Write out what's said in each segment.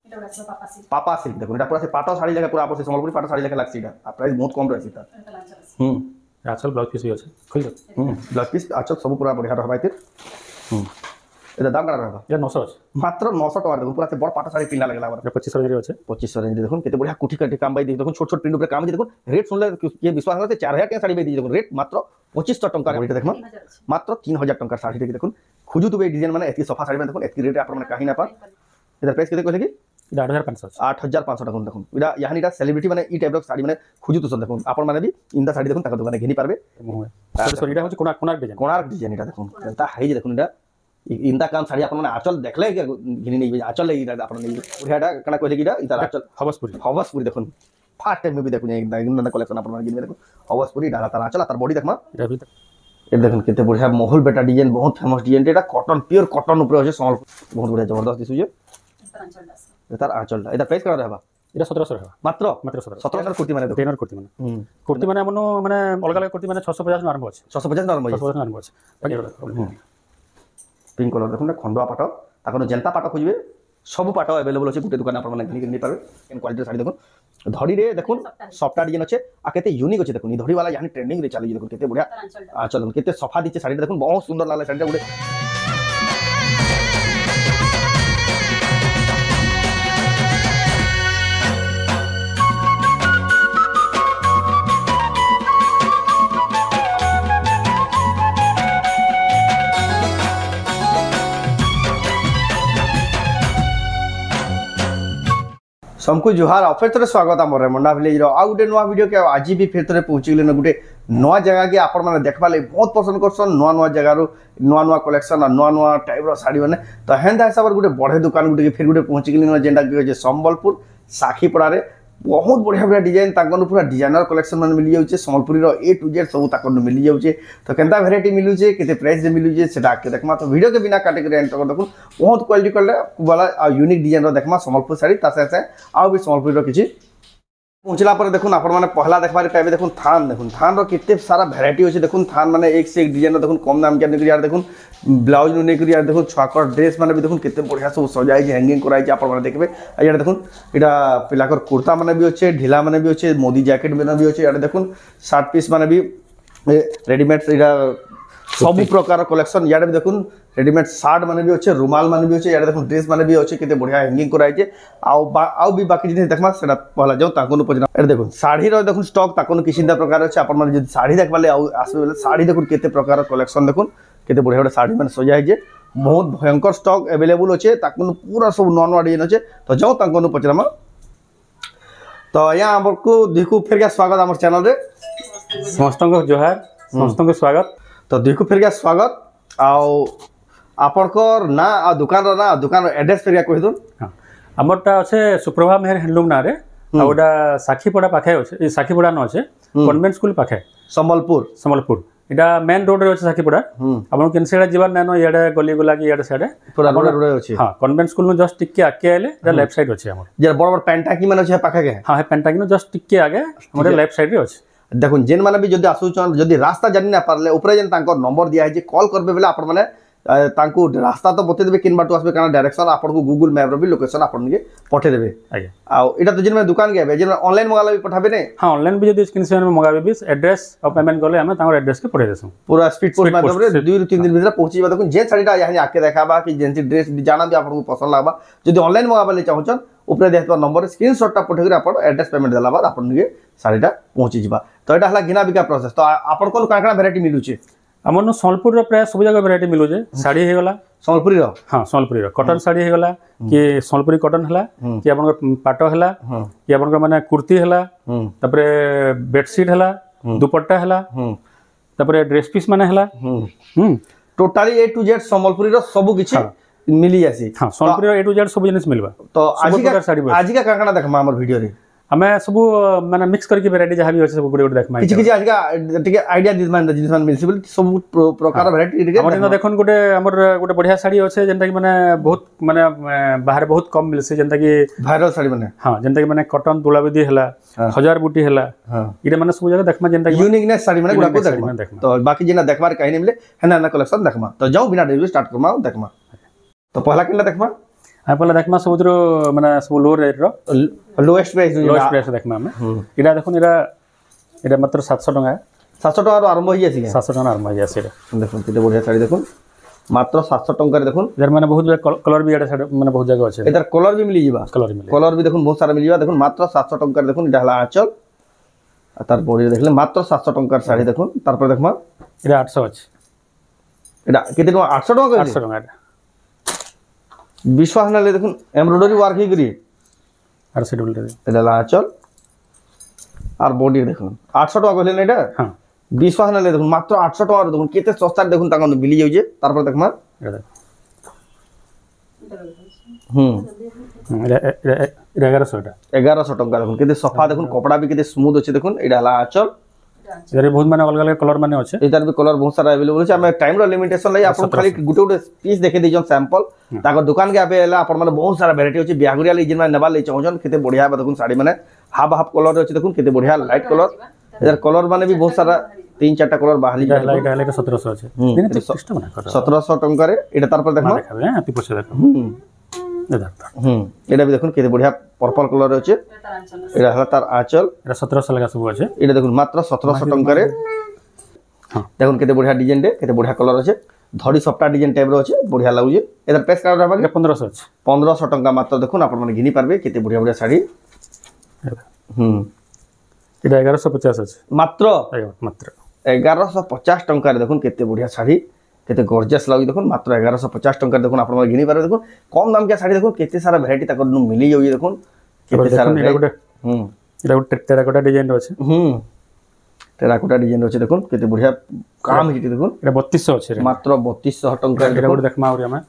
पापा सिल्क देखो, पूरा से पाटो साड़ी लेके पूरा आपस संबलपुरी पाटो साड़ी लेके लागसी एटा, आ प्राइस बहुत कम रहसी एटा। आचल ब्लाउज पीस भी अछि खोल दो। ब्लाउज पीस आचल सब पूरा बढ़िया रहबा इतिर। एटा दाम करा रहबा या 900 अछि मात्र 900 टका देखो, पूरा से बड़ पाटो साड़ी पिनला लगला हमरा। 2500 रेंज अछि 2500 रेंज देखो केते बढ़िया कुठी काटी काम बाई देखो, छोट छोट प्रिंट ऊपर काम देखो, रेट सुनले के विश्वास करते 4000 के साड़ी बाई देखो, रेट मात्र 2500 टका रे देखो, मात्र 3000 टका साड़ी देखो। खुजू तो बे डिजाइन माने एती सफा साड़ी में देखो, एती रेट आपन माने काहि ना पा। इधर प्राइस केते कहले की 8500 8500 टाका देखो। इडा यानी इडा सेलिब्रिटी माने ई टाइप रो साड़ी माने खुजू तो देखो, आपन माने भी इंदा साड़ी देखो ताका दुकाने घिनी पारबे। सॉरी इडा होछ कोणार्क डिजाइन इडा देखो, एंता हाई देखो इडा इंदा काम साड़ी आपन माने आचल देखले के घिनी नहीं आचल ले इडा आपन नहीं बुढ़ाडा कना कहले की इडा इता आचल हवसपुरी देखो, फास्ट टाइम में भी देखो इंदा कलेक्शन आपन माने घिनी देखो, हवसपुरी डाला तार आचल तार बॉडी देखमा ए देखो केते बढ़िया महल बेटा डिजाइन, बहुत फेमस डिजाइन एटा कॉटन प्योर कॉटन ऊपर होचे संबल, बहुत बढ़िया जबरदस्त दिसुजे तार आचल एटा प्राइस करा रहबा এটা 1700 টাকা মাত্র 1700 কুর্তি মানে টেনার কুর্তি মানে মনো মানে অলগা অলগা কুর্তি মানে 650 নো আরম্ভ আছে 650 নো আরম্ভ আছে 650 আরম্ভ আছে বাকি পিঙ্ক কালার দেখুন না খন্ডা পাট তাকনো জেন্তা পাট খুঁজবে সব পাট अवेलेबल আছে গুটে দোকানে আপনারা কিনি কিনি পারবে এন কোয়ালিটি শাড়ি দেখুন ধড়ি রে দেখুন সফটটা ডিজাইন আছে আর কেতে ইউনিক আছে দেখুন এই ধড়ি वाला यानी ट्रेंडिंग রে চালি দেখুন কেতে বড়িয়া আচ্ছা দেখুন কেতে সফা দিছে শাড়িটা দেখুন বহুত সুন্দর লাগলে শাড়িটা গুটে सबको जुहार ऑफर थोड़े स्वागत आम रेमंडा विलेज आ गोटे नुआ वीडियो के आज भी फिर थे पहुँची गले गोटे नुआ जगह के आपण मैंने देखा लगे बहुत पसंद करसन नुआ नुआ जगार नुआ नुआ कलेक्शन और नुआ नुआ टाइप साड़ी मैंने तो हेन्ता हिसाब से गोटे बढ़े दुकान गोटे फिर गोटे पहुँची गली जेनटा संबलपुर साखीपड़ा बहुत बढ़िया बढ़िया डिजाइन ताकन पूरा डिजाइनर कलेक्शन मैंने मिल जाऊे संबलपुरी ए टू जेड सब ताकन मिल जाऊे तो केंता वेराइटी मिलूचे केते प्राइस रे मिलूचे सेटा आके देखमा तो वीडियो के बिना काटे एंड तक देखो बहुत क्वालिटी वाला यूनिक डिजाइन देखमा संबलपुर साड़ी तासे आ भी संबलपुरी किसी पहुँचला पर देखुन आपण मैंने पहला देखबार पाइबे देखुन थान रो केते सारा वेराइटी होचे देखुन थान माने एक से एक डिजाइन देखुन कम दाम के निकल यार देखुन ब्लाउज नु निकल यार देखुन छाकर ड्रेस माने भी देखुन केते बढ़िया सब सजाई छै हैंगिंग कराई छै आपण माने देखबे आ यार देखुन एटा पिलाकर कुर्ता माने भी होचे ढीला माने भी होचे मोदी जैकेट माने भी होचे यार देखुन शर्ट पीस माने भी रेडीमेड एटा सब प्रकार कलेक्शन यार भी देखुन रेडीमेड शर्ट माने भी अच्छे रुमाल माने भी अच्छे यार देखुन ड्रेस माने भी अच्छे केते बढ़िया हैंगिंग कराई छै आउ भी बाकी जिनिस देखमा सेटा पहला जाऊ ताकोन पजना एटा देखुन साड़ी रो देखुन स्टॉक ताकोन किसिंदा प्रकार अछि आपण माने जदि साड़ी देखबाले आउ आसबे बेले साड़ी देखुन केते प्रकार कलेक्शन देखुन केते बढ़िया बढ़िया साड़ी माने सजाई जे बहुत भयंकर स्टॉक अवेलेबल अछि ताकोन पूरा सब नॉन वाडी अछि तो जाऊ ताकोन पचरामा तो या हमको देखु फिर के स्वागत हमर चैनल रे समस्त को जोहार समस्त को स्वागत तो देखु फिर के स्वागत आउ आपनकर ना आ दुकान एड्रेस फिर कहि दन हां हमरटा আছে সুপ্রভা মেহের হ্যান্ডলুম না রে আর ওটা সাখীপড়া পাখে আছে এই সাখীপড়া ন আছে কনভেন্ট স্কুল পাখে সম্বলপুর এটা মেন रोड रे আছে সাখীপড়া আপন কেনসেড়া जीवन নানো ইয়াডে গলি গুলা কি ইয়াডে সাইডে পুরা रोड আছে हां कन्वेंट स्कूल में जस्ट टिके आके आले जे लेफ्ट साइड আছে हमर जे बड़ बड़ पेंटाकी माने আছে पाखा के हां पेंटाकी नो जस्ट टिके आगे हमर लेफ्ट साइड रे আছে देखुन जेन माने भी जदि आसुचन जदि रास्ता जानि ना पारले ऊपर जेन तांको नंबर दिया है जे कॉल करबे बेले आपण माने तांको रास्ता तो बते देबे किन बाटो आसबे काना डायरेक्शन आपण को गूगल मैप रो भी लोकेशन आपण के पठे देबे आगे आ एटा तो जेन में दुकान के जेन ऑनलाइन मंगाला भी पठाबे ने हां ऑनलाइन भी जदि स्क्रीनशॉट में मंगाबे भी एड्रेस और पेमेंट करले हम तांको एड्रेस के पठे देसु पूरा स्पीड पोस्ट माध्यम रे 2 3 दिन भीतर पहुंचीबा देखुन जे साड़ीटा यहां आके देखाबा कि जेन ड्रेस जाना भी आपण को पसंद लागबा जदि ऑनलाइन मंगाबे चाहछन ऊपर देखबा नंबर स्क्रीनशॉट पठे आपण एड्रेस पेमेंट देला बाद आपण के साड़ीटा पहुंची जिबा तो एटा हला गिना बिका प्रोसेस तो आपण कोन काकड़ा वैरायटी मिलु छे हमर न संबलपुर रो प्राय सब जगह वैरायटी मिलु जे साड़ी हे गला संबलपुरी रो हां संबलपुरी रो कॉटन साड़ी हे गला कि संबलपुरी कॉटन हला कि आपन पाटो हला कि आपन माने कुर्ती हला तपरे बेडशीट हला दुपट्टा हला तपरे ड्रेस पीस माने हला totally A to Z Sambalpuri रो सब किछि मिली जासी हां संबलपुरी रो ए टू जेड सब जिनिस मिलबा तो आज का काकड़ा देखमा हमर वीडियो रे हमें सब माने मिक्स करके वैरायटी जहां भी होছে सब गुडे गुडे देखमा किछि आज का टिके आईडिया दिस मान जिनिस मान मिलसी बोल सब प्रकार वैरायटी टिके हमर देखन गुडे हमर गुडे बढ़िया साड़ी होছে जेंता कि माने बहुत माने बाहर बहुत कम मिलसे जेंता कि वायरल साड़ी माने हां जेंता कि माने कॉटन दुलाबेदी हला हजार बूटी हला इरे माने सब जगह देखमा जेंता कि यूनिकनेस साड़ी माने गुडा को देखमा तो बाकी जेना देखबार कहीं नहीं मिले हेना ना कलेक्शन देखमा तो जाऊ बिना रिव्यू स्टार्ट करमा देखमा तो पहला किनला देखमा हाँ पहले देखमा सबुद्र माने सब लो रेट रो लोएस्ट प्राइस लोएस्ट प्राइस देखमा हमें इडा देखुन इडा मात्र 700 टका 700 টাকার আরম্ভ হই আছে 700 টাকা আরম্ভ হই আছে দেখুন কেতে বড়িয়া শাড়ি দেখুন মাত্র 700 টাকার দেখুন এর মানে বহুত কলর বি এটা মানে বহুত জায়গা আছে এটার কলর বি মিলি যাবা কলর বি দেখুন বহুত সারা মিলি যাবা দেখুন মাত্র 700 টাকার দেখুন এটা হলা আঁচল আর তার বডি দেখলে মাত্র 700 টাকার শাড়ি দেখুন তারপর দেখমা এটা 800 আছে এটা কেতে টাকা 800 টাকা 800 টাকা এটা বিশ্বাস নালে দেখুন এমব্রয়ডারি ওয়ার্ক হই করি আর শিডিউল এটা হলা আঁচল আর বডি দেখুন 800 টাকা কইলেন এটা হ্যাঁ বিশ্বাস নালে দেখুন মাত্র 800 টাকা দেখুন কেতে সস্তা দেখুন টাকা মিলি যাচ্ছে তারপর দেখমা এটা হুম এটা 1100 এটা 1100 টাকা দেখুন কেতে সফা দেখুন কপড়া বি কেতে স্মুথ আছে দেখুন এটা হলা আঁচল এর বহুত মানে অলগা অলগা কলর মানে আছে এটার বি কলর বহুত সারা अवेलेबल আছে আমি টাইম র লিমিটেশন লাই আপন খালি গুটে গুটে পিস দেখে দিজন স্যাম্পল তাকর দোকান কে আপে এলা আপন মানে বহুত সারা ভ্যারাইটি আছে বিয়াগুরিয়া লাই জিন মানে নেবা লাই চাওজন কেতে বঢ়িয়া দেখুন শাড়ি মানে হাফ হাফ কলর আছে দেখুন কেতে বঢ়িয়া লাইট কলর এটার কলর মানে বি বহুত সারা 3-4টা কলর বাহালি এটা লাইট 1700 আছে দিনে 30 মানে 1700 টাকারে এটা তারপর দেখো দেখাবে হ্যাঁ তুই পয়সা দেখো এটা বি দেখুন কেতে বঢ়িয়া পার্পল কলর আছে এটা হলো তার আঁচল এটা 1700 লাগা সব আছে এটা দেখুন মাত্র 1700 টাকারে দেখুন কেতে বঢ়িয়া ডিজাইন দে কেতে বঢ়িয়া কলর আছে ধড়ি সফটা ডিজাইন টাইপ র আছে বঢ়িয়া লাগুছে এটার প্রাইস কাটা হবে এটা 1500 আছে 1500 টাকা মাত্র দেখুন আপন মানে ঘিনি পারবে কেতে বঢ়িয়া বঢ়িয়া শাড়ি এটা 1150 আছে মাত্র মাত্র 1150 টাকারে দেখুন কেতে বঢ়িয়া শাড়ি কেতে গর্জিয়াস লাগি দেখুন মাত্র 1150 টাকারে দেখুন আপন মানে ঘিনি পারবে দেখুন কম দাম কে শাড়ি দেখুন কেতে সারা ভ্যারাইটি তাকর মিলি যাই দেখুন কেতে সারা এটা গোটে টেরাকোটা ডিজাইন আছে টেরাকোটা ডিজাইন আছে দেখুন কেতে বঢ়িয়া কাম হিটি দেখুন এটা 3200 আছে মাত্র 3200 টাকা এটা গোটে দেখমা আউরি আমি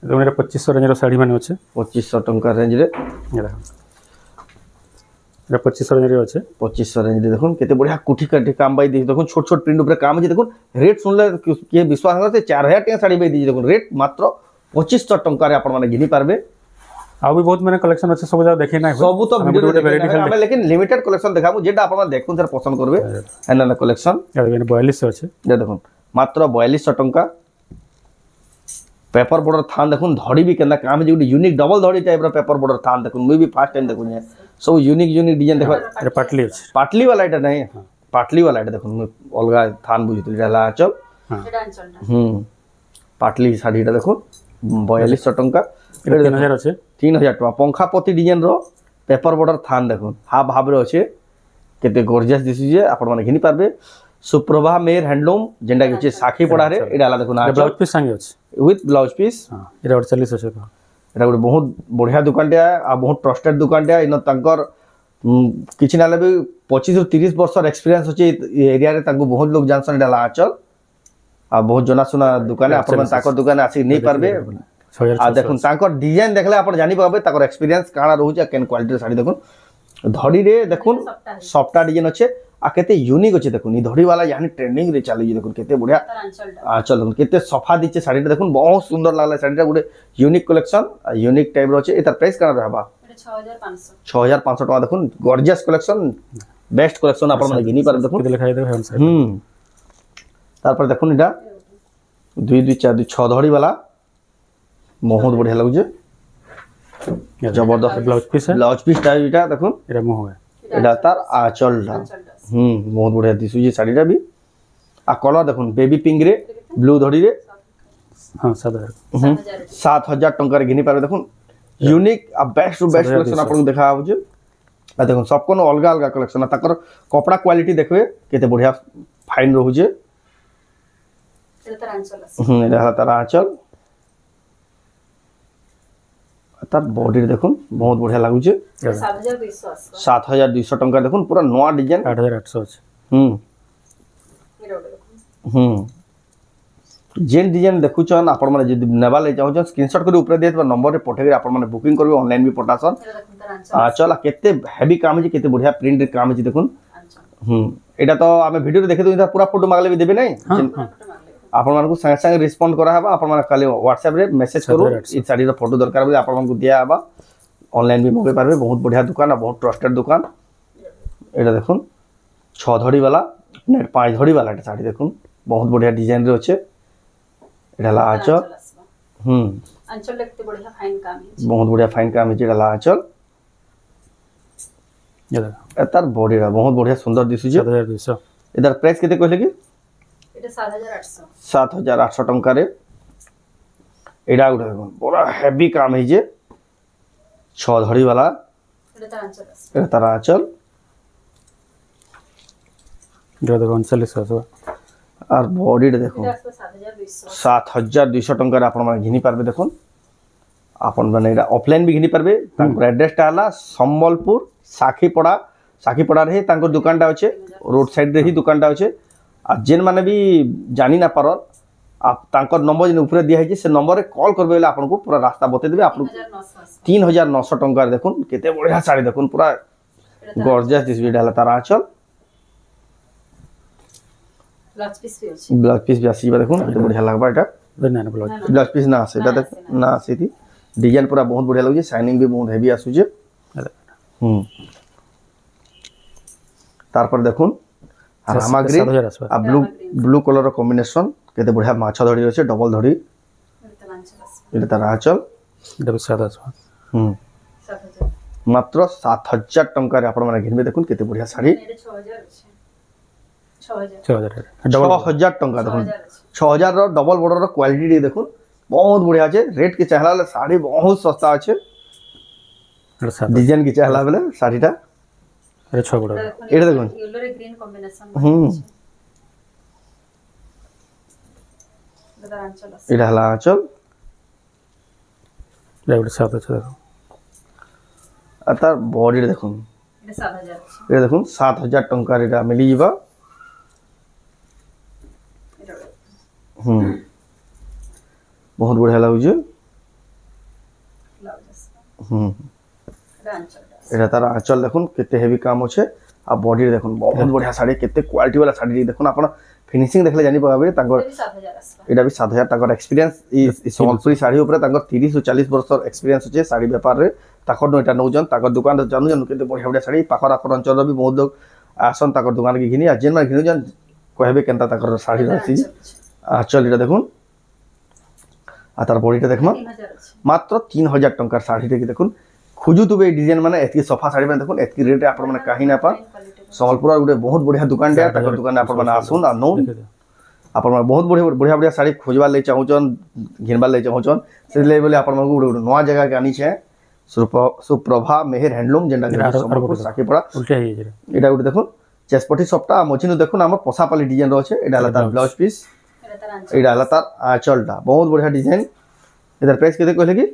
দেখুন এটা 2500 রেঞ্জর শাড়ি মানে আছে 2500 টাকা রেঞ্জ রে এটা 2500 রেঞ্জর আছে 2500 রেঞ্জ রে দেখুন কেতে বঢ়িয়া কুঠি কাটি কাম বাই দি দেখুন ছোট ছোট প্রিন্ট উপরে কাম আছে দেখুন রেট শুনলে কে বিশ্বাস করতে 4000 টাকা শাড়ি বাই দি দেখুন রেট মাত্র 2500 টাকারে আপন মানে ঘিনি পারবে আউ বি বহুত মানে কালেকশন আছে সব যা দেখি না সব তো ভিডিও ভ্যারাইটি আমি লেকিন লিমিটেড কালেকশন দেখাবো যেটা আপনারা দেখুন স্যার পছন্দ করবে এনানা কালেকশন এটা 4200 আছে দেখুন মাত্র 4200 টাকা पेपर बॉर्डर थान देखुन धड़ी भी केना काम जे यूनिक डबल धड़ी टाइप रो पेपर बॉर्डर थान देखुन मुई भी फर्स्ट टाइम देखुन सब यूनिक यूनिक डिजाइन देखो এটা পাটলি আছে पाटली वाला এটা नहीं पाटली वाला এটা দেখুন অলগা থান বুঝিতলি এটা আঁচল এটা আঁচলটা পাটলি শাড়িটা দেখুন 4200 টাকা এটা 3000 আছে 3000 টাকা पंखा पति डिजाइन रो पेपर बॉर्डर थान देखुन हाफ हाफ रो আছে কেতে গর্জিয়াস দিছি যে আপন মানে ঘিনি পারবে সুপ্রভা মের হ্যান্ডলুম যেটা কি সাখি পড়া রে এটা আলা দেখুন ব্লাউজ পিস সঙ্গে আছে উইথ ব্লাউজ পিস এটা 40 আছে এটা গোটে বহুত বঢ়িয়া দোকানটা আর বহুত ট্রাস্টেড দোকানটা ইন তাঙ্কর কিছু না লাগবে 25 ରୁ 30 বছর এক্সপেরিয়েন্স আছে এই এরিয়ারে তাঙ্কু বহুত লোক জানছন এটা আঁচল আর বহুত জনাশুনা দোকানে আপন তাকর দোকানে আসি নেই পারবে আর দেখুন তাকর ডিজাইন দেখলে আপন জানি পাবে তাকর এক্সপেরিয়েন্স কাଣା রহুছে কেন কোয়ালিটির শাড়ি দেখুন ধড়ি রে দেখুন সফটা ডিজাইন আছে আর কেতে ইউনিক আছে দেখুন এই ধড়ি वाला यानी ट्रेंडिंग রে চালিয়ে দেখুন কেতে বঢ়িয়া আঁচল দেখুন কেতে সফা দিচ্ছে শাড়িটা দেখুন বহুত সুন্দর লাগলা শাড়িটা গোটে ইউনিক কালেকশন আর ইউনিক টাইপ র আছে এটার প্রাইস কাଣା রহবা এটা 6500 6500 টাকা দেখুন গর্জিয়াস কালেকশন বেস্ট কালেকশন আপন মানে ঘিনি পারে দেখুন কেতে লেখা দেবে হ্যান্ড সাইড তারপর দেখুন এটা 2 2 4 2 6 ধড়ি वाला বহুত বঢ়িয়া লাগুছে জবরদস্ত ব্লাউজ পিস টাইপ এটা দেখুন এটা মোহ হয় এটা তার আঁচলটা বহুত বঢ়িয়া দিছুজি শাড়িটা বি আর কলর দেখুন বেবি পিঙ্ক রে ব্লু ধড়ি রে হ্যাঁ 7000 7000 টাকার ঘিনি পারবে দেখুন यूनिक आ बेस्ट टू बेस्ट कलेक्शन आपन देखा होजे आ देखो सब कोनो अलगा अलगा कलेक्शन आ तकर कपड़ा क्वालिटी देखबे केते बढ़िया फाइन रहउजे এটা তার আঁচল আছে এটা হলো তার আঁচল তার বডি দেখুন বহুত बढ़िया লাগুছে 7200 আছে 7200 টাকা দেখুন পুরো নয়া ডিজাইন 8800 আছে এটা ওটা দেখুন जेन डिजाइन देखुछन आपण माने जदी नेबा ले चाहछन स्क्रीनशॉट करी ऊपर देत नंबर रे पठेगे आपण माने बुकिंग करबे ऑनलाइन भी पटासन এটা দেখুন তার আঁচল चल केते हेवी काम है केते बढ़िया प्रिंट काम है देखुन एटा तो आमे वीडियो रे देखे तो पूरा फोटो मागले भी देबे नै आपण मानको संगे संगे रिस्पोंड करा हबा आपण माने खाली व्हाट्सएप रे मैसेज करू ई साड़ी रो फोटो दरकार बे आपण मानको दिया हबा ऑनलाइन भी मगे पारबे बहुत बढ़िया दुकान है बहुत ट्रस्टेड दुकान एटा देखुन 6 धड़ी वाला नेट 5 धड़ी वाला साड़ी देखुन बहुत बढ़िया डिजाइन रे होचे এটা হলো আঁচল अंचल लगते बढ़िया फाइन काम है बहुत बढ़िया फाइन काम है जेड़ा आंचल ये देखो तार बॉडीरा बहुत बढ़िया सुंदर दिसुचे 7200 इधर प्राइस केते कहले कि এটা 7800 7800 टंका रे एडा गुडा देखो बड़ा हेवी काम है जे 6 धड़ी वाला এটা তার আঞ্চল আছে এটা তার আঁচল ये देखो 3900 আর বডিটা দেখো এটা আসলে 7200 7200 टंका रे आपण माने घिनी पारबे देखो आपण माने एडा ऑफलाइन भी घिनी पारबे तांकर एड्रेस टा हला संबलपुर साखीपड़ा रे तांकर दुकान टा अच्छे रोड साइड रे ही दुकान टा अच्छे आ जेन माने भी जानी ना पार आप तांकर नंबर जे ऊपर दिया है से नंबर रे कॉल करबे बेले आपन को पूरा रास्ता बते देबे आपन 3900 टंका रे देखुन केते बढ़िया साड़ी देखुन पूरा गॉर्जियस दिस वीडियो हला तार आंचल ब्लाउज पीस भी আছে ब्लाउज पीस भी आसी देखुन केते बढ़िया लागबा एटा नहीं ब्लाउज ब्लाउज पीस ना आसे एटा ना आसी थी डिजाइन पूरा बहुत बढ़िया लागे शाइनिंग भी बहुत हेवी आसुजे तारपर देखुन रामा ग्रीन आ ब्लू कलर रो कॉम्बिनेशन केते बढ़िया माछ धड़ी আছে डबल धड़ी এটা তার আঞ্চল আছে এটা তার আঁচল এটা 700 7000 मात्र 7000 टंका रे आपण माने घिनबे देखुन केते बढ़िया साड़ी এটা 6000 আছে 6000 6000 डबल 6000 टंका देखुन 6000 रो डबल बॉर्डर रो क्वालिटी देखुन बहुत बढ़िया আছে रेट के चाहला ले साड़ी बहुत सस्ता আছে এটা 7 डिजाइन की चाहला बेले साड़ीटा এটা 6 বড় এটা দেখুন ইয়েলো রে গ্রিন কম্বিনেশন এটা তার আঞ্চল আছে এটা হলা আঁচল এটা 700 দেখো আর তার বডি দেখুন এটা 7000 আছে এটা দেখুন 7000 टंका रे मिली जीवा এটা बहुत बढ़िया लागुजे ব্লাউজ আছে এটা আঞ্চল এটা তার আঁচল দেখুন কেতে হেভি কাম আছে আর বডি দেখুন বহুত बढ़िया শাড়ি কেতে কোয়ালিটি वाला শাড়ি দেখুন আপন ফিনিশিং দেখলে জানি পাবে তাঙ্কর এটা 7000 আছে এটা भी 7000 টাকার এক্সপেরিয়েন্স ই সম্বলপুরি শাড়ি উপরে তাঙ্কর 30 ও 40 বছর এক্সপেরিয়েন্স আছে শাড়ি ব্যাপার রে তাকর এটা নৌজন তাকর দোকান জানু জানু কিন্তু बढ़िया बढ़िया শাড়ি পাখর আকর অঞ্চল भी बहुत लोग আসন তাকর দোকান কি ঘিনি আর যেন মানে ঘিনু জান কইবে কেনতা তাকর শাড়ি আছে আঁচল এটা দেখুন আর তার বডিটা দেখমা 3000 আছে মাত্র 3000 টাকার শাড়িটা কি দেখুন খুজুতুবে এই ডিজাইন মানে এতকি সফা শাড়ি মানে দেখুন এতকি রেট আপন মানে কাহি না পা সম্বলপুর গুটে বহুত बढ़िया दुकान डे ताकर दुकान आपन माने आसुन आ नो आपन माने बहुत बढ़िया बढ़िया साड़ी खोजबा ले चाहूचन घिनबा ले चाहूचन से ले बोले आपन माने गुटे नवा जगह के आनी छे सुप्रभा मेहर हैंडलूम जेंडा सम्बलपुर साखीपड़ा उल्टे है ये এটা গুটে দেখুন চেসপটি সবটা মচিনু দেখুন আমার পছাপালি ডিজাইন রয়েছে এটা হলা তার ব্লাউজ পিস এটা তার আঞ্চল এটা হলা তার আঁচলটা বহুত बढ़िया ডিজাইন এটার প্রাইস কেতে কইলে কি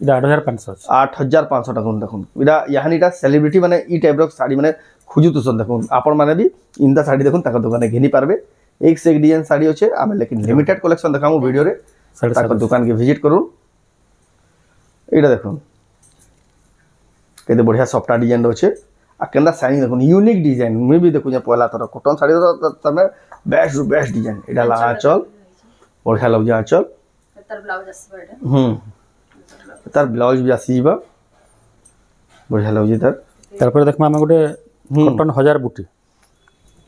এটা 8500 8500 টাকা দেখুন এটা ইয়াহানিটা সেলিব্রিটি মানে ই টাইপ র শাড়ি মানে খুঁজুতুছন দেখুন আপন মানে भी ইনতা শাড়ি দেখুন তাকে দোকানে ঘিনি পারবে एक से एक डिजाइन শাড়ি আছে আমি लेकिन লিমিটেড কালেকশন দেখামু ভিডিও রে তাকে দোকান के ভিজিট করুন এটা দেখুন কেতে बढ़िया সফটটা ডিজাইন রয়েছে আর কেনটা শাইনিং দেখুন ইউনিক ডিজাইন মে भी দেখুন পয়লা তোর কটন শাড়ি তবে বেস্ট ডিজাইন এটা লাগা চল बढ़िया লাগছে আঁচল তার ব্লাউজ আছে এটা তার ব্লাউজ भी আসিবা बढ़िया লাগছে তার তারপরে দেখমা আমি গোটে কটন 1000 বুটি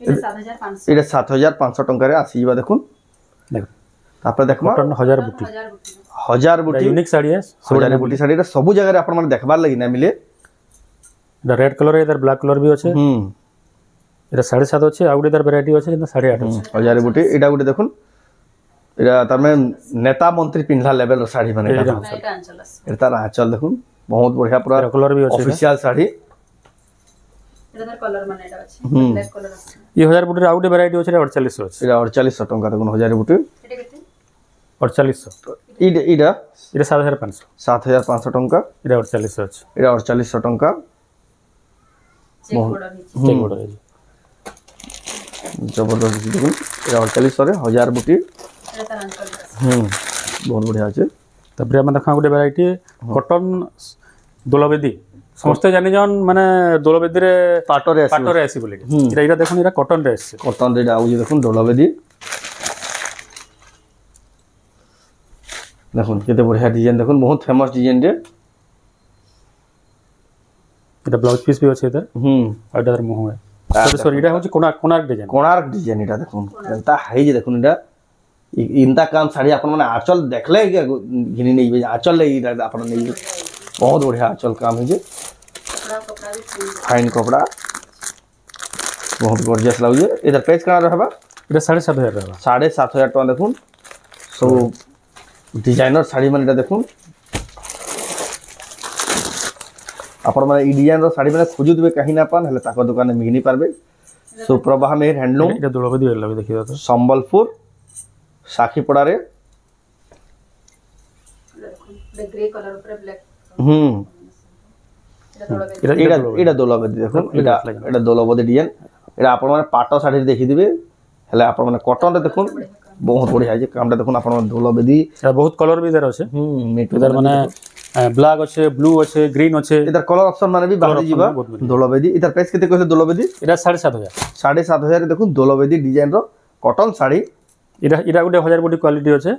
এটা 7500 এটা 7500 টাকারে আসিবা দেখুন দেখো তারপরে দেখমা কটন 1000 বুটি 1000 বুটি यूनिक साड़ी है 1000 বুটি শাড়ি এটা সবু জায়গায় আপন মানে দেখবার লাগি না মিলে এটা রেড কলর ইধার ব্ল্যাক কলর भी আছে এটা 7.5 আছে আর ইধার ভ্যারাইটি আছে কিন্তু 8.5 আছে 1000 বুটি এটা গুটে দেখুন এটা তার মানে নেতা মন্ত্রী পিনলা লেভেল শাড়ি মানে এটা আঞ্চল আছে এটা তার আঁচল দেখুন बहुत बढ़िया पूरा कलर भी আছে ऑफिशियल শাড়ি এটা তার কালার মানে এটা আছে ব্ল্যাক কালার আছে ये 1000 বুটির আউট ভ্যারাইটি আছে এটা 4800 আছে এটা 4800 টাকা দেখুন 1000 বুটি এটা কেতে 4800 এটা এটা এটা 7500 7500 টাকা এটা 4800 আছে এটা 4800 টাকা চেক বর্ডার নিচে চেক বড় আছে জবরদস্ত দেখুন এটা 4800 রে 1000 বুটি এটা তার আঞ্চল আছে बहुत बढ़िया আছে তারপরে আমরা দেখা গোটে ভ্যারাইটি কটন দোলবেদি সমস্ত জানি জন মানে দোলবেদিরে পাটরে আছে পাটরে আসি বলে এটা এটা দেখুন এটা কটন রে আসছে কটন রে আউজি দেখুন ডলাবেদি দেখুন কেতে बढ़िया ডিজাইন দেখুন বহুত ফেমাস ডিজাইন রে এটা ব্লাউজ পিস भी আছে এটা আর এটার মুহ হয় সরি এটা হচ্ছে কোনার্ক ডিজাইন কোণার্ক ডিজাইন এটা দেখুন তা হাই যে দেখুন এটা इंता काम शाढ़ी आपण मैंने आंचल देखले घिनी नहीं आंचल आप नहीं बहुत बढ़िया आंचल काम है कपड़ा भी फाइन कपड़ा बहुत गॉर्जियस लगे इधर प्राइस कहाँ रहा এটা 7,500 টাকা 7,500 टका देखुन सब डिजाइनर शाढ़ी मैंने देखुन आपण मैंने डिजाइन शाढ़ी मैंने खोजुवे कहीं ना पान हेले ताको दुकान में घिनी पारबे सुप्रभा मेहर हैंडलूम এটা দোলবেদি লাগবে দেখিবা তো সম্বলপুর সাক্ষীপড়ারে ग्रे कलर ऊपर ब्लैक এটা দোলবেদি দেখুন এটা দোলবেদি ডিজাইন এটা आपण मैंने पाट शाढ़ी देखिदिबे हेले आपण मैंने कॉटन रे देखुन बहुत बढ़िया है कामटा देखुन आपण दोलबेदी এটা বহুত কলর भी इधर আছে इधर माने ब्लैक আছে ব্লু আছে গ্রিন আছে इधर कलर ऑप्शन माने भी बाहर जीवा दोलबेदी इधर प्राइस केते कहले दोलबेदी এটা 7,500 7,500 देखुन दोलबेदी डिजाइन रो कॉटन शाढ़ी এটা এটা গোটে 1000 কোটি কোয়ালিটি আছে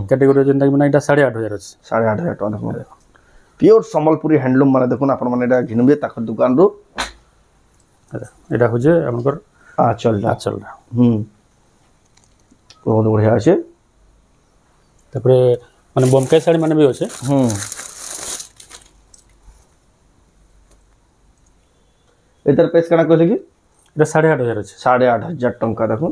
ক্যাটাগরি যেটা মানে এটা 8,500 আছে 8,500 टका देखुन प्योर সম্বলপুরি হ্যান্ডলুম মানে দেখুন आपण माने এটা ঘিনবে তাকর দোকান रो এটা হচ্ছে আপনাদের আঁচলটা আঁচলটা बहुत बढ़िया আছে তারপরে মানে বোমকাই শাড়ি মানে भी আছে এটার প্রাইস কেনা কইলে কি এটা 8,500 আছে 8,500 टका দেখুন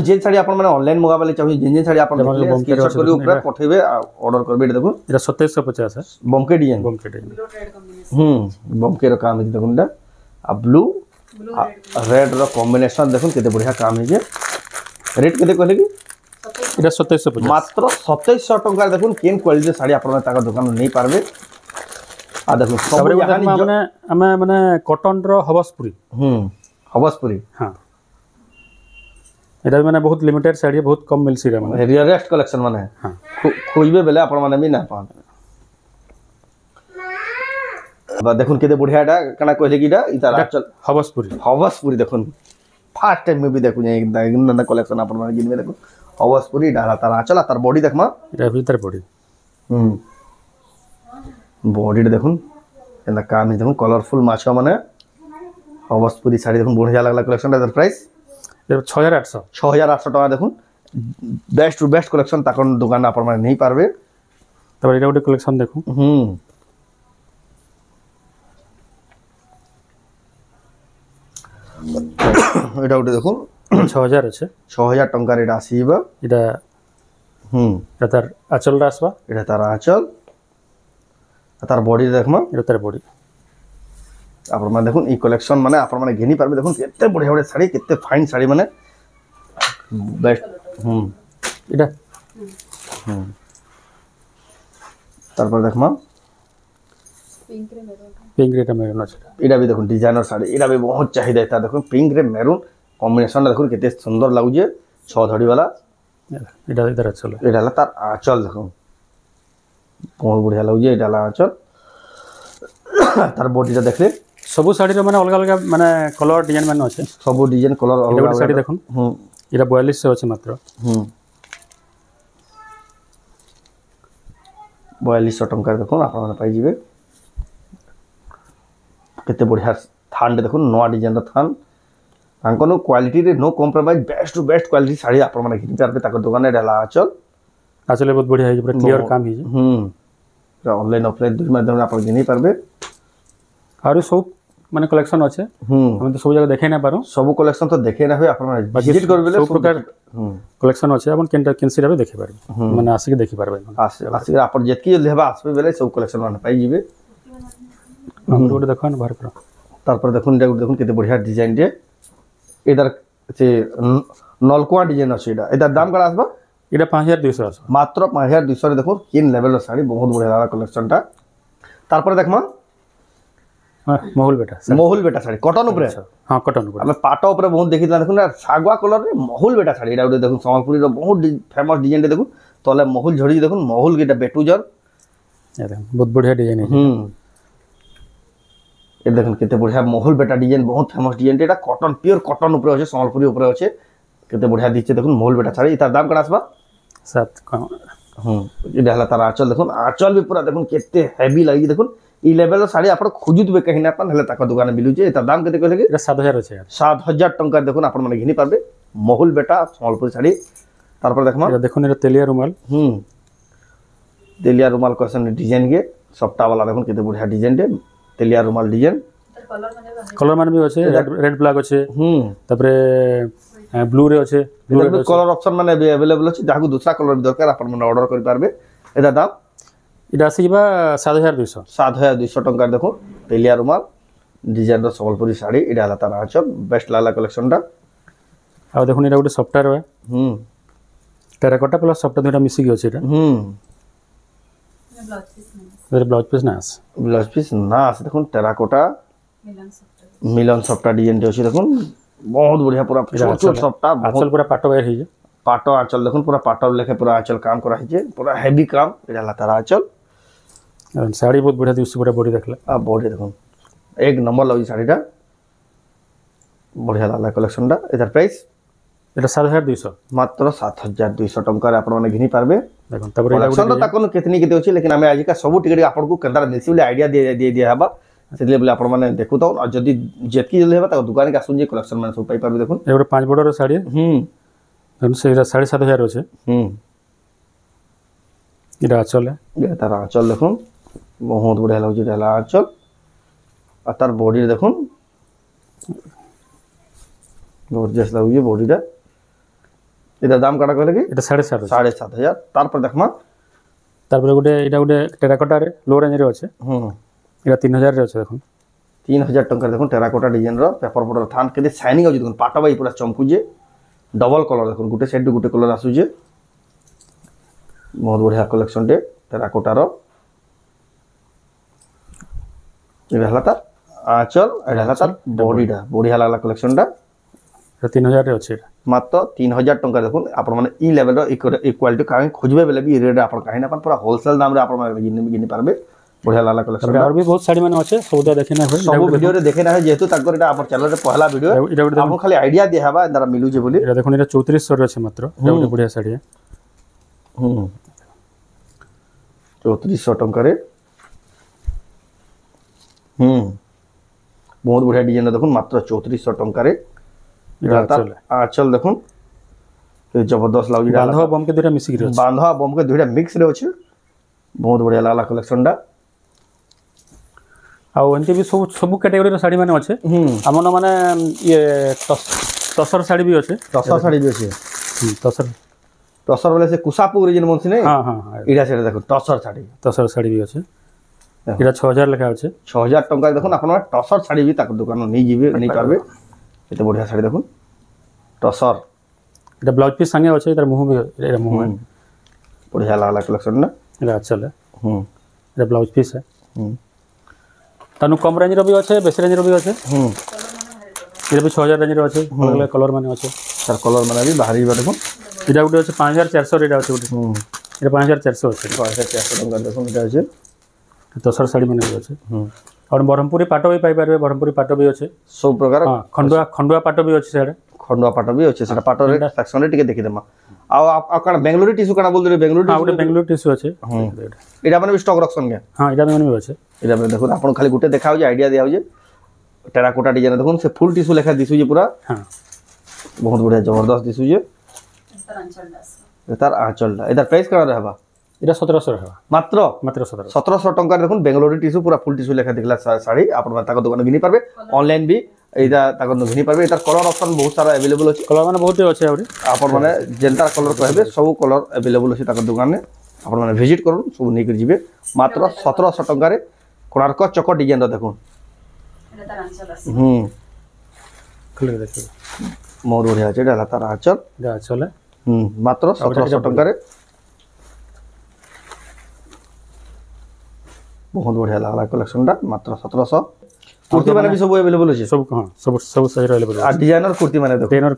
যে শাড়ি आपण माने ऑनलाइन মগাবালে চাহি যে শাড়ি आपण স্ক্রিনশট করি উপরে পঠাইবে অর্ডর করবে এটা দেখুন এটা 2750 আছে বমকে ডিজাইন বোমকে ডিজাইন रेड कॉम्बिनेशन बमके रो काम है देखुन आ ब्लू रेड रो कॉम्बिनेशन देखुन केते बढ़िया काम है जे रेट केते कहले की এটা 2750 मात्र 2700 टका देखुन केन क्वालिटी शाड़ी आपण ताका दुकान नहीं पारबे आ देखुन सब তারপরে यहाँ মানে আমি মানে কটন র হবসপুরি हवसपुरी हां এটা মানে বহুত লিমিটেড শাড়ি বহুত কম মিলছি রে মানে रियरेस्ट कलेक्शन माने हां खोजबे बेले आपण माने भी ना पान बा देखुन केते बढ़िया एटा कना कहले की एटा इता चल হবসপুরি हवसपुरी देखुन फर्स्ट टाइम में भी देखुन एकदम कलेक्शन आपण माने गिनबे देखुन हवसपुरी डाला तार चला तार बॉडी देखमा এটা ভিতর পড়ি बॉडी देखुन एना काम है देखुन कलरफुल माछा माने हवसपुरी साड़ी देखुन बढ़िया लागला कलेक्शन एदार प्राइस এটা 6,800 6,800 টাকা দেখুন বেস্ট টু বেস্ট কালেকশন তখন দোকান আপনার মানে নেই পারবে তারপর এটা একটা কালেকশন দেখুন এটা ওটা দেখুন 6,000 আছে 6,000 টাকার এটা আসিবা এটা এটা তার আঁচলটা আসবা এটা তার আঁচল তার বডি দেখমা এটা তার বডি আপনার মানে দেখুন এই কালেকশন মানে আপনার মানে ঘেনি পারবে দেখুন কেতে বড়িয়া বড়িয়া শাড়ি কেতে ফাইন শাড়ি মানে বেস্ট এটা তারপর দেখমা पिंक रे मेरून পিঙ্ক রেটা মেরুন আছে এটা भी দেখুন ডিজাইনার শাড়ি এটা भी बहुत चाहिदा था দেখুন পিঙ্ক রে মেরুন কম্বিনেশন দেখুন কেতে সুন্দর লাগুছে 6 ধড়ি वाला এটা ইধার আঁচল এটা হলো তার আঁচল দেখুন বহুত বড়িয়া লাগুছে এটা হলো আঁচল তার বডিটা দেখলে সবু শাড়ির মানে অলগা অলগা মানে কলর ডিজাইন মানে আছে সবু ডিজাইন কলর এটা অলগা একটা শাড়ি দেখুন এটা 4200 আছে মাত্র 4200 টঙ্কার দেখুন আপনারা পাই যাবে কেতে বড়িয়া থান দেখুন নয়া ডিজাইনর থান তাঙ্কনো কোয়ালিটি রে no compromise best to best quality sari আপনারা কিনি পারবে তাক দোকানে ঢালা আঁচল আসলে বহুত বড়িয়া হইছে পুরো ক্লিয়ার কাম হইছে অনলাইন অফলাইন দুই মাধ্যমে আপনারা কিনি পারবে আর সব মানে কালেকশন আছে আমি তো সব জায়গা দেখাই না পারো সবু কালেকশন তো দেখে না হয় আপনারা ভিজিট করবে সব প্রকার কালেকশন আছে আপন কেনটা কেনসি রাবে দেখি পারবে মানে আসি দেখি পারবে আসি আপন যেতকি জলদি হবে আসবে বেলে সব কালেকশন মানে পাই যাবে আমরা ওটা দেখো না বাহির করো তারপর দেখুন এটা দেখুন কেতে বড়িয়া ডিজাইন রে এটার যে নলকুয়া ডিজাইন আছে এটার দাম কত আসবে এটা 5200 আছে মাত্র 5200 রে দেখুন কিন লেভেলের শাড়ি বহুত বড়িয়া লাগা কালেকশনটা তারপরে দেখমা মহুল বেটা মহুল বেটা শাড়ি কটন উপরে হ্যাঁ কটন উপরে আমি পাটা উপরে বহুত দেখিলা দেখুন আর সাগুয়া কলর রে মহুল বেটা শাড়ি এটা দেখুন সম্বলপুরীর বহুত ফেমাস ডিজাইনটা দেখুন তলে মহুল ঝড়ি দেখুন মহুল এটা বেটুজর দেখুন বহুত বড়িয়া ডিজাইন আছে এটা দেখুন কেতে বড়িয়া মহুল বেটা ডিজাইন বহুত ফেমাস ডিজাইনটা এটা কটন পিওর কটন উপরে আছে সম্বলপুরি উপরে আছে কেতে বড়িয়া দিচ্ছে দেখুন মহুল বেটা শাড়ি তার দাম কত আসবা 7 এটা হলা তার আঁচল দেখুন আঁচল भी पूरा দেখুন কেতে হেভি লাগি দেখুন এই লেভেলের শাড়ি আপনার খুঁজুবে কাহিনী আপনার হলে তাকে দোকানে মিলুছে তার দাম কেতে কইলে কি এটা 7000 আছে 7,000 টাকা দেখুন আপনার মানে ঘিনি পারবে মহুল বেটা সম্বলপুরি শাড়ি তারপর দেখমা এটা দেখুন এটা তেলিয়া রুমাল তেলিয়া রুমাল কসন ডিজাইন কে সফটা वाला দেখুন কেতে বঢ়িয়া ডিজাইন তে তেলিয়া রুমাল ডিজাইন তার কলর মানে বাহারি কলর মানে বি আছে রেড ব্ল্যাক আছে তারপরে ব্লু রে আছে ব্লু রে কলর অপশন মানে अवेलेबल আছে যাহাকু দুসরা কলর দরকার আপন মানে অর্ডার করি পারবে এটা দাম এটা আসি যা 7200 7200 টাকা দেখুন তেলিয়া রুমাল ডিজাইন র সম্বলপুরি শাড়ি এটা হলা তার আঁচল বেস্ট লাগলা কালেকশনটা আর দেখুন এটা গোটে সফটওয়্যার হয় টেরাকোটা প্লাস সফটওয়্যার দুইটা মিশি কি আছে এটা ব্লাউজ পিস মানে এর ব্লাউজ পিস না আছে ব্লাউজ পিস না আছে দেখুন টেরাকোটা মিলন সফট মিলন সফটওয়্যার ডিজাইন আছে দেখুন বহুত বঢ়িয়া পুরা ছোট সফটওয়্যার আঁচল পুরা পাটো বাইর হইছে পাটো আঁচল দেখুন পুরা পাটর লেখে পুরা আঁচল কাম করা হয়েছে পুরা হেভি কাম এটা হলা তার আঁচল শাড়ি বহুত বঢ়িয়া দিচ্ছে পুরা বডি দেখলে আর বডি দেখুন এক নম্বর লাগছে শাড়িটা বঢ়িয়া লাগলা কালেকশনটা এটার প্রাইস এটা 7200 মাত্র 7200 টঙ্কার আপন মানে ঘিনি পারবে দেখুন তারপরে এটা কলেকশন তো তাকন কেতনি কেতে ଅଛି लेकिन ଆମେ ଆଜିକା ସବୁ ଟିକେ ଆପଣଙ୍କୁ କେନ୍ତାର ଦେସି ବୋଲି ଆଇडिଆ দিয়ে দিয়া হবা ସେଥିଲେ ବୋଲି ଆପଣ ମାନେ ଦେଖୁତ ଆଉ ଯଦି ଯେତକି ଜଲ୍ଦି ହେବା ତାକୁ ଦୋକାନ କେ ଆସୁন ଯେ କଲେକ୍शन ମାନେ ସବୁ ପାଇ পারবে দেখুন এটা 5 বড়র শাড়ি দেখুন সেটা 7500 আছে এটা আঁচল তার আঁচল দেখুন বহুত বঢ়িয়া লাগুଛି এটা হলা আঁচল আর তার বডি দেখুন গর্জিয়াস লাগুଛି বডিটা এটা দাম কাটা কইলে কি এটা 7.5 7500 তারপর দেখমা তারপরে গোটে এটা গোটে টেরাকোটা রে লো রেঞ্জ রে আছে এটা 3000 রে আছে দেখুন 3000 টঙ্কার দেখুন টেরাকোটা ডিজাইন র পেপার বর্ডর থান কেতে শাইনিং আছে দেখুন পাটা বাই পুরা চমকুছে ডবল কলর দেখুন গুটে সাইড গুটে কলর আসুছে বহুত বঢ়িয়া কালেকশন টে টেরাকোটা র এটা হলা তার আঁচল এটা হলা তার বডিটা বঢ়িয়া লাগলা কালেকশনটা এটা 3000 রে আছে মাত্র 3000 টঙ্কা দেখুন আপন মানে ই লেভেল র ইকুয়ালিটি কাহি খুঁজবে বেলে বি রেট আপন কাহি না পান পুরা হোলসেল দাম রে আপন মানে গিনি পারবে বঢ়িয়া লাগলা কালেকশন আর भी बहुत साड़ी माने আছে সৌদা দেখি না হয় সব ভিডিও রে দেখে না হয় যেহেতু তাকর এটা আপন চ্যানেল রে পহলা ভিডিও এটা গোটে আপন খালি আইডিয়া দিয়া হবা এন্দারা মিলুছে বলি এটা দেখুন এটা 3400 রে আছে মাত্র এটা গোটে বঢ়িয়া শাড়ি 3400 টঙ্কারে বহুত বঢ়িয়া ডিজাইন দেখুন মাত্র 3400 টঙ্কারে এটা আঁচল দেখুন জবরদস্ত লাগুଛି বান্ধব বম কে দুইটা মিশি কি আছে বান্ধব বম কে দুইটা মিক্স রে আছে বহুত বঢ়িয়া লাগলা কালেকশনটা ଆଉ ଏମିତି ବି ସବୁ ସବୁ କ୍ୟାଟେଗୋରିର ଶାଢ଼ୀ ମାନେ ଅଛେ ଆମର ମାନେ ଇଏ ଟସର ଶାଢ଼ୀ ବି ଅଛେ ଟସର শাড়ি ବି ଅଛି ଟସର ଟସର ବୋଲେ ସେ କୁସାପୁର ରିଜନ ମନସି নাই ହଁ ହଁ ଏଇଟା সেটা দেখুন টসর শাড়ি ଟସର ଶାଢ଼ୀ ବି ଅଛେ এটা 6000 লেখা আছে 6000 টঙ্কা দেখুন আপনারা টসর শাড়ি भी তাক দোকান নেই যাবে নেই পারবে এত বঢ়িয়া শাড়ি দেখুন টসর এটা ব্লাউজ পিস সঙ্গে আছে এটার মুহ এটা মুহ বঢ়িয়া লাগলা কালেকশন না এটা চলে এটা ব্লাউজ পিস है তানু কম রেঞ্জর भी আছে বেশি রেঞ্জর भी আছে এটা भी 6000 রেঞ্জর আছে अलग अलग कलर মানে আছে তার কলর মানে भी বাহারি বা দেখুন এটা গুলো আছে 5400 এটা আছে এটা 5400 আছে 5400 টাকা দেখুন এটা আছে টসর শাড়ি মানে আছে আর বরহমপুরি পাটো भी পাই পারবে বরহমপুরি পাটো भी আছে সব প্রকার খন্ডুয়া পাটো भी আছে সেটা খন্ডুয়া পাটো भी আছে সেটা পাটো রে সেকশন রে টিকে দেখি দেমা আও কানা বেঙ্গালুরু টিস্যু কানা বলদে বেঙ্গালুরু হ্যাঁ ওটা বেঙ্গালুরু টিস্যু আছে এটা মানে স্টক রকশন কে হ্যাঁ এটা মানে আছে এটা মানে দেখুন আপন খালি গুটে দেখা হচ্ছে আইডিয়া দিয়া হচ্ছে টেরাকোটা ডিজাইন দেখুন সে ফুল টিস্যু লেখা দিছুছে পুরা হ্যাঁ বহুত বঢ়িয়া জবরদস্ত দিছুছে তার অঞ্চলটা আছে তার আঁচলটা এটার প্রাইস কেন রাখবা এটা 1700 টাকা মাত্র মাত্র 1700 1700 টাকা দেখুন বেঙ্গালুরু টিস্যু পুরা ফুল টিস্যু লেখা দেখলা শাড়ি আপন মানে তাকে দোকানে ঘিনি পারবে অনলাইন भी এইটা তাকে ঘিনি পারবে এটার কলর অপশন বহুত সারা अवेलेबल আছে কলর মানে বহুত আছে আউরি আপন মানে যেনটা কলর কইবে সব কলর अवेलेबल আছে তাকে দোকানে আপন মানে ভিজিট করুন সব নেই করে যাবে মাত্র 1700 টাকারে কোণার্ক চকর ডিজাইনটা দেখুন এটা তার অঞ্চল আছে খুলে দেখো মোর বঢ়িয়া আছে এটা তার আঁচল এটা চলে মাত্র 1700 টাকারে বহুত বঢ়িয়া লাগলা কালেকশনটা মাত্র 1700 কুর্তি মানে भी सब अवेलेबल আছে সব হ্যাঁ সব সব সাইজ अवेलेबल আর ডিজাইনার কুর্তি মানে দেখো ট্রেনার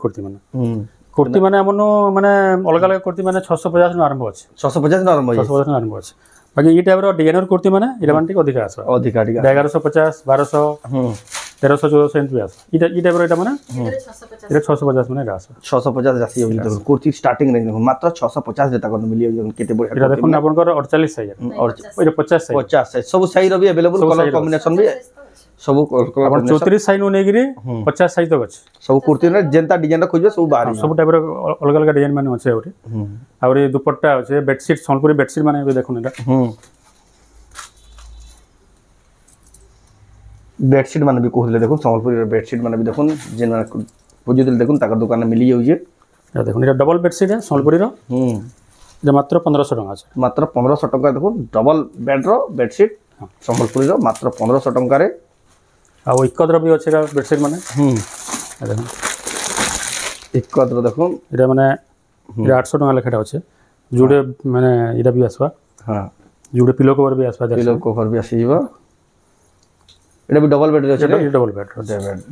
কুর্তি মানে আমনো মানে অলগা অলগা কুর্তি মানে 650 नु আরম্ভ আছে 650 নরম আছে 650 नु আরম্ভ আছে বাকি এই টাইপর ডিজাইনার কুর্তি মানে এটা মানে ঠিক অধিক আছে অধিক 1150 1200 1300 1400 এমপি আছে এই টাইপর এটা মানে এটা 650 এটা 650 মানে এটা আছে 650 যাচ্ছে এই দেখুন কুর্তি স্টার্টিং রেঞ্জ দেখুন মাত্র 650 যেটা কোন মিলিয়ে দেখুন কেতে বড় এটা দেখুন আপনাদের 48 সাইজ और এটা 50 সাইজ 50 সাইজ सब সাইজ भी अवेलेबल कलर कॉम्बिनेशन भी ସବୁ colour ଆପଣ combination, 34 ସାଇଜ୍ ନେଇକିରି 50 ସାଇଜ୍ ତକ ଅଛି ସବୁ କୁର୍ତ୍ତୀ ରେ ଯେନ୍ତା ଡିଜାଇନ ଖୋଜିବେ ସବୁ ବାହାରି ସବୁ ଟାଇପ୍ର ଅଲଗା ଅଲଗା ଡିଜାଇନ୍ ମାନେ ଅଛି ଆହୁରି ଆହୁରି ଦୁପଟ୍ଟା ଅଛି ବେଡସିଟ୍ ସମ୍ବଲପୁରୀ ବେଡସିଟ୍ ମାନେ ବି ଦେଖୁନ ଏଇଟା बेडसीट मैंने भी कहते देखो सम्बलपुर बेडसीट मैंने भी देखो जेन खोजुले देखो ताकर दुकान में मिली जाऊे ଏଇଟା ଦେଖୁନ ଏଇଟା ଡବଲ ବେଡସିଟ୍ ସମ୍ବଲପୁରୀର ଏଇଟା ମାତ୍ର 1500 ଟଙ୍କା ଅଛି मात्र 1500 टंका देखो डबल बेड रो बेडसीट सम्बलपुर मात्र 1500 टंका ଆଉ ଇକଦର ବି ଅଛି ଏଇଟା ବେଡସିଟ୍ ମାନେ ଏଇଟା ଦେଖୁନ इकदर देखो ଏଇଟା ମାନେ ଏଇଟା 800 ଟଙ୍କା ଲେଖାଟା ଅଛି ଯୋଉଟେ ମାନେ ଏଇଟା ବି ଆସିବା हाँ ଯୋଉଟେ ପିଲୋ କଭର ବି ଆସିବା पिलो कवर भी आसीबा एटा भी डबल बेड रे छै ଡବଲ ବେଡ୍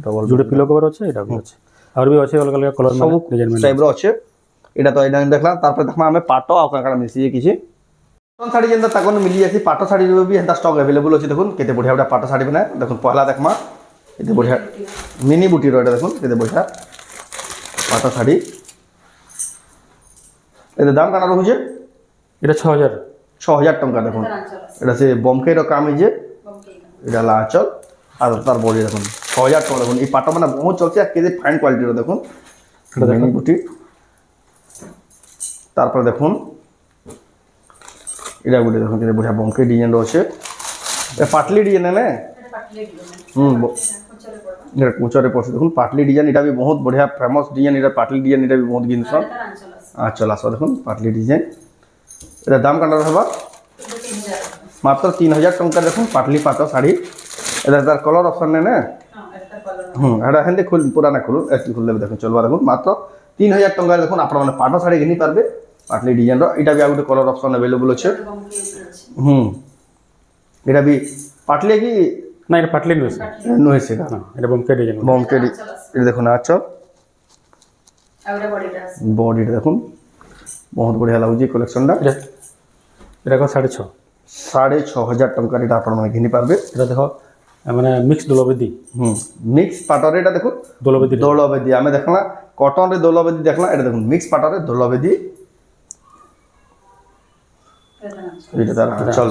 डबल ଯୋଉଟେ ପିଲୋ କଭର ଅଛି ଏଇଟା ବି ଅଛି ଆହୁରି ବି ଅଛି ଅଲଗା ଅଲଗା କଲର सब ଡିଜାଇନ୍ ମାନେ टाइप रो अछि एटा तो एटा देखला तार पर देखमा हमें पाटो आ काकड़ा मिसी किछि कॉटन साड़ी जेंदा ताकन मिली जासी पाटो साड़ी रो भी हेता स्टॉक अवेलेबल अछि देखुन केते बढ़िया बढ़िया पाटो साड़ी बना देखुन पहला देखमा एते बढ़िया मिनी बुटी रो एटा देखुन केते बढ़िया पाटो साड़ी एते दाम काना रहू जे ଏଇଟା 6000 6000 टंका देखुन एटा से बमके रो काम जे एटा लाचल आ तार बॉडी देखुन 6000 टंका देखुन ई पाटो माने बहुत चलछि आ केते फाइन क्वालिटी रो देखुन मिनी बुटी तार पर देखुन इडा गुटे देखुन केते बढ़िया बमके डिजाइन रो छे ए पाटली डिजाइन है ना इडा कुचरे पड़छ देखुन पाटली डिजाइन इडा भी बहुत बढ़िया फेमस डिजाइन इडा पाटली डिजाइन इडा भी बहुत गिनस आ चला सो देखुन पाटली डिजाइन इडा दाम काना रहबा मात्र 3000 टंका देखुन पाटली पाटो साड़ी इडा तार कलर ऑप्शन ने ना एडा हेंदे खुल पूरा ना खुल ऐसे खुल देखुन चलबा देखुन मात्र 3000 टंका देखुन आपण माने पाटो साड़ी घिनी पारबे पाटली डिजाइन रो इटा भी आ गुटे कलर ऑप्शन अवेलेबल अछि इटा भी पाटली की ନା ଏଇଟା ପାଟଲି ନୁହେଁ ସାର୍ नोहे से ହଁ ଏଇଟା ବମ୍କେ ଡିଜାଇନ୍ बमके इटा देखुन आछो बॉडी देखुन बहुत बढ़िया लागुची कलेक्शन टा ଏଇଟା କ'ଣ 650 6500 टंका इटा आपण माने घिनी पारबे ଏଇଟା ଦେଖ ମାନେ ମିକ୍ସ ଦୋଲବେଦି मिक्स पाटो रे इटा देखो ଦୋଲବେଦି दोलबेदी आमे देखला कॉटन रे दोलबेदी देखला एटा देखुन मिक्स पाटो रे दोलबेदी इटा तार चल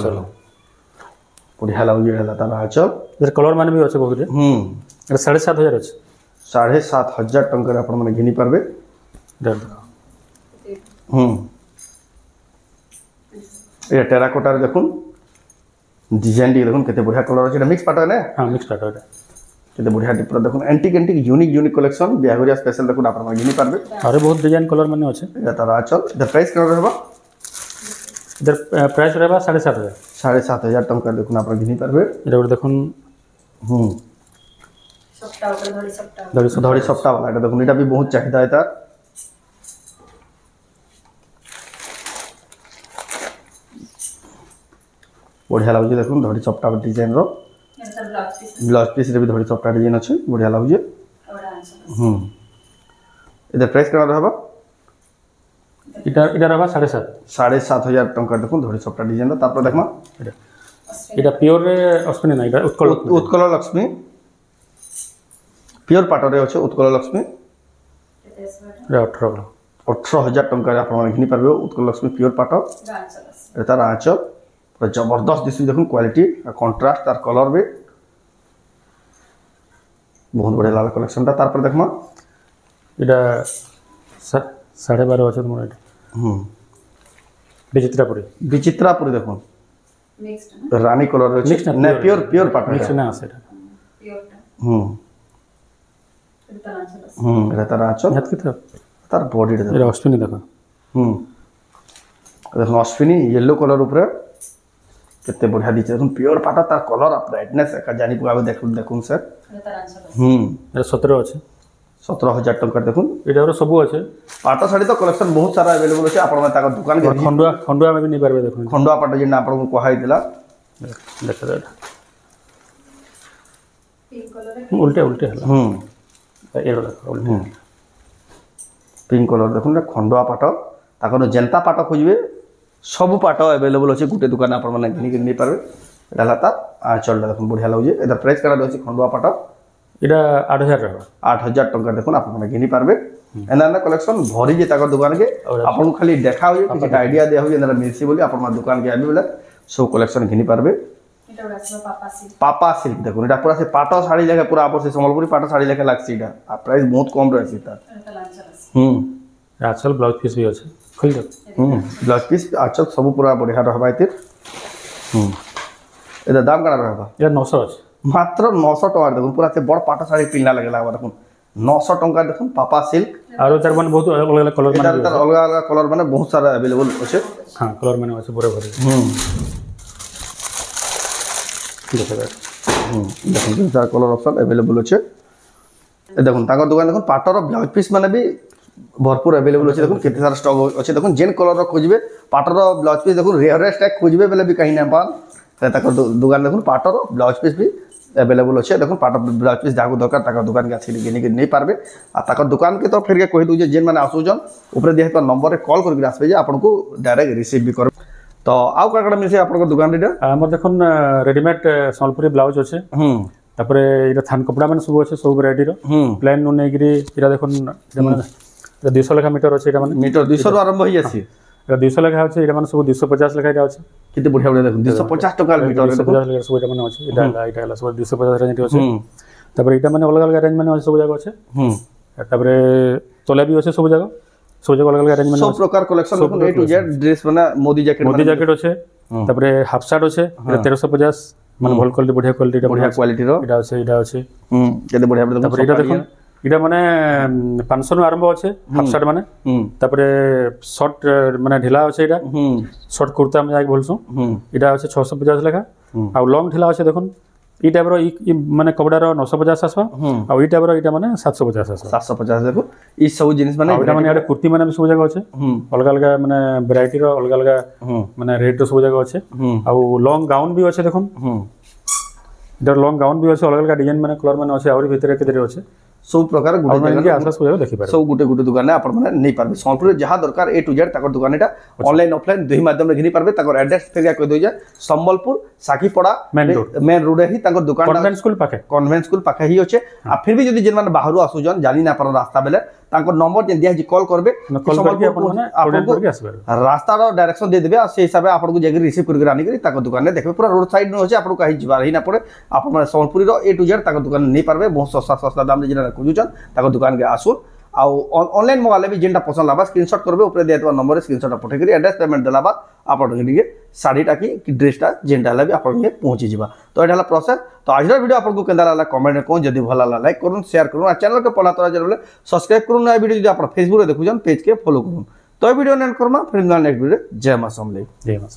बढ़िया लागुची एटा तार आचल ଏର କଲର ମାନେ ବି ଅଛି ବହୁତ ଏଇଟା 7500 ଅଛି 7500 टंका रे आपण माने घिनी पारबे ଏଇଟା ଦେଖ ये टेराकोटा रे देखुन डिजाइन टी देखुन केते बढ़िया कलर अछि मिक्स पाटो ने ହଁ ମିକ୍ସ ପାଟ ଏଇଟା केते बढ़िया टिपर देखुन एंटीक यूनिक कलेक्शन बिहागरिया स्पेशल देखुन आपण माने घिनी पारबे ଆହୁରି ବହୁତ ଡିଜାଇନ୍ କଲର ମାନେ ଅଛି एटा तार आचल द प्राइस केना रहबा ଏଇଟାର ପ୍ରାଇସ୍ ରହିବା 7500 7500 टंका देखुन आपण घिनी पारबे ଏଇଟା ଗୋଟେ ଦେଖୁନ धड़ी सप्ताह वाला एटा देखुन एटा भी बहुत चाहिदा है तार बढ़िया लागुची देखुन धड़ी सप्ताह डिजाइन रो ब्लाउज पीस रे भी धड़ी सप्ताह डिजाइन अछि बढ़िया लागुची एटा प्राइस केना रहबा ଏଇଟା ରହିବା 7500 7500 टंका देखुन धड़ी सप्ताह डिजाइन रो तापर देखमा ଏଇଟା ପିଓରରେ ଅଶ୍ୱିନୀ ନା ଏଇଟା ଉତ୍କଳ उत्कल लक्ष्मी प्योर पाटो रे अछि उत्कल लक्ष्मी ଏଇଟା 18 18000 टंका रे आपण घिनी पारबे उत्कल लक्ष्मी प्योर पाटो ए तार आंचल पूरा जबरदस्त दिसु देखुन क्वालिटी कंट्रास्ट तार कलर भी बहुत बढ़िया लाल कलेक्शन ता तार पर देखमा ଏଇଟା 12.5 ଅଛି ତୁମର ଏଇଟା ବିଚିତ୍ରାପୁରୀ विचित्रापुरी देखुन रानी कलर रे Mixed अछि ना, ना pure। प्योर पाटो ମିକ୍ସ ନା ଆସେ ଏଇଟା एटा तार आंचल ନିହାତି କେତେ तार बॉडी रे ଏଇଟା ଅଶ୍ୱିନୀ ଦେଖ देखुन अश्विनी येलो कलर ऊपर केते बढ़िया दिछ देखुन प्योर पाटो तार कलर ब्राइटनेस का जानि पुआबे देखुन देखुन सर ଏଇଟା 17 ଅଛି 17000 टंका देखुन ଏଇଟା ଆମର ସବୁ ଅଛି पाटो साड़ी तो कलेक्शन बहुत सारा अवेलेबल अछि आपण में ताका दुकान के ଖଣ୍ଡୁଆ ଖଣ୍ଡୁଆ ଆମେ ବି ନେଇପାରିବେ ଦେଖୁନ खंडवा पाटो जेना आपण को कहा हितला ଦେଖ ଏଇଟା उल्टे उल्टे ହେଲା ଏଇଟା ଦେଖ ଉଲ୍ଟେ पिंक कलर देखुन खंडवा पाटो ताका जेंता पाटो खोजबे सब पाटो अवेलेबल अछि गुटे दुकान आपण माने घिनी घिनी पारबे एटा लाता आंचल देखुन बढ़िया लागुजे एदा प्राइस करा अछि खंडवा पाटो ଏଇଟା 8000 ରହିବ 8000 टंका देखुन आपण माने घिनी पारबे एना कलेक्शन भरी जे ताका दुकान के आपण खाली देखा होय किछ आईडिया दे होय जेना मिलसी बोली आपण मा दुकान के आबे बेला सब कलेक्शन घिनी पारबे এটা ওরা আসবে পাপাসি पापा सिल्क देखो এটা পুরা সে পাট শাড়ি লেখা পুরা আপর সে সম্বলপুরি পাট শাড়ি লেখা লাগছে এটা আর প্রাইস বহুত কম রয়েছে এটা এটা লাঞ্চার আছে आजकल ब्लाउज पीस भी अच्छे खोल दो ब्लाउज पीस अच्छा सब पूरा बढ़िया रहबा एते এটা দাম কেন रहबा ये 900 अच्छे মাত্র 900 টাকা দেখুন পুরা সে বড় পাট শাড়ি পিনলা লাগে লাগবা দেখুন 900 টাকা দেখুন পাপা সিল্ক और तार माने बहुत अलग अलग कलर এটা माने তার অলগা অলগা কালার মানে বহুত সারা अवेलेबल আছে हां कलर माने अच्छे पूरे भरे देखो দেখুন তার কালার অপশন अवेलेबल আছে এ দেখুন তার দোকান দেখুন পাটর ব্লাউজ পিস মানে भी भरपूर अवेलेबल আছে দেখুন কেতে সারা স্টক আছে দেখুন যেন কলর খুঁজবে পাটর ব্লাউজ পিস দেখুন রেয়ারেস্ট এক খুঁজবে বেলে भी कहीं ना पान তার দোকান দেখুন পাটর ব্লাউজ পিস भी अवेलेबल আছে দেখুন পাটর ব্লাউজ পিস যাকে দরকার তাকে দোকান কে আসি কিনে কি नहीं পারবে আর তাকে দোকান के तो फिर के कहि दउ जे जेन माने आसुजन ऊपर दिया तो नंबर रे कॉल करके आसबे जे आपनको डायरेक्ट रिसीव भी कर तो आउ काकड़ा मिसे आपनको दुकान रे हमर देखुन रेडीमेड सम्बलपुरी ब्लाउज अच्छे तापरे इरा थान कपड़ा माने सब अच्छे सब वैरायटी रो प्लेन नु नेगिरी इरा देखुन माने 200 लेखा मीटर अच्छे इरा माने मीटर 200 रो आरंभ होई जासी इरा 200 लेखा अच्छे इरा माने सब 250 लेखा इरा अच्छे किते बढ़िया बढ़िया देखुन 250 टका मीटर 250 लेखा सब इरा माने अच्छे इटा सब 250 रेंज अच्छे तापरे इटा माने अलग अलग रेंज माने सब जगह अच्छे तापरे तोला भी अच्छे सब जगह अलग अलग रेंज माने सब प्रकार कलेक्शन देखुन ए टू जेड ड्रेस माने मोदी जैकेट अच्छे तापरे हाफ शर्ट अच्छे इरा 1350 माने भल क्वालिटी बढ़िया क्वालिटी बढ़िया क्वालिटी रो इटा अच्छे केते बढ़िया बढ़िया तापरे इटा देखुन इटा माने 500 नु आरंभ अच्छे हाफ शर्ट माने तापरे शॉर्ट माने ढिला अच्छे इटा शॉर्ट कुर्ता में जाके बोलसु इटा अच्छे 650 लेखा आ लॉन्ग ढिला अच्छे देखुन ई टाइप रो ई माने कपड़ा रो 950 आसबा आ ई टाइप रो इटा माने 750 आसबा 750 देखो ई सब जिनिस माने इटा माने याडे कुर्ती माने सब जगह अच्छे अलग अलग माने वैरायटी रो अलग अलग माने रेट रो सब जगह अच्छे आ लॉन्ग गाउन भी अच्छे देखुन इधर लॉन्ग गाउन भी अच्छे अलग अलग डिजाइन माने कलर माने अच्छे और भीतर के अच्छे सब प्रकार गुटे जगह आसला सब जगह देखि पारे सब गुटे गुटे दुकान आपण माने नहीं पारबे सोनपुर जहां दरकार ए टू जेड ताकर दुकान एटा ऑनलाइन ऑफलाइन दुही माध्यम रे घिनी पारबे ताकर एड्रेस फेरिया कह दो जे संबलपुर साखीपड़ा मेन रोड ही ताकर दुकान कॉन्वेंट स्कूल पाखे ही होचे आ फिर भी जदी जेन माने बाहरु आसुजन जानि ना पर रास्ता बेले ताकर नंबर जे दिया जी कॉल करबे आपको रास्ता रो डायरेक्शन दे देबे आ से हिसाब आपको जेगर रिसीव करके रानी करी ताकर दुकान ने देखबे पूरा रोड साइड न होचे आपको कहि जिबार ही ना पड़े आपण माने संबलपुरी रो ए टू जेड ताकर दुकान नहीं पारबे बहुत सस्ता सस्ता दाम रे जेना खुजुचन ताकर दुकान के आसुन आउ ऑनलाइन मोबाइल भी जेनटा पसंद लाबा स्क्रीनशॉट करबे ऊपर देतवा नंबर रे स्क्रीनशॉट पठे करी एड्रेस पेमेंट देला बाद आपण के साड़ीटा की ड्रेसटा जेनटा ला भी आपण के पहुंची जिबा तो एटा प्रोसेस तो आज वीडियो आपको केंदा लागला कमेंट में कोन जदी भला लाइक करूँ शेयर करूँ आ चैनल के पहला तोरा जरूर सब्सक्राइब करूँ ना वीडियो जदी आपण फेसबुक रे देखुजन पेज के फॉलो करूँ तो वीडियो नेट करमा फिर नेक्स्ट वीडियो जय मां समले जय मां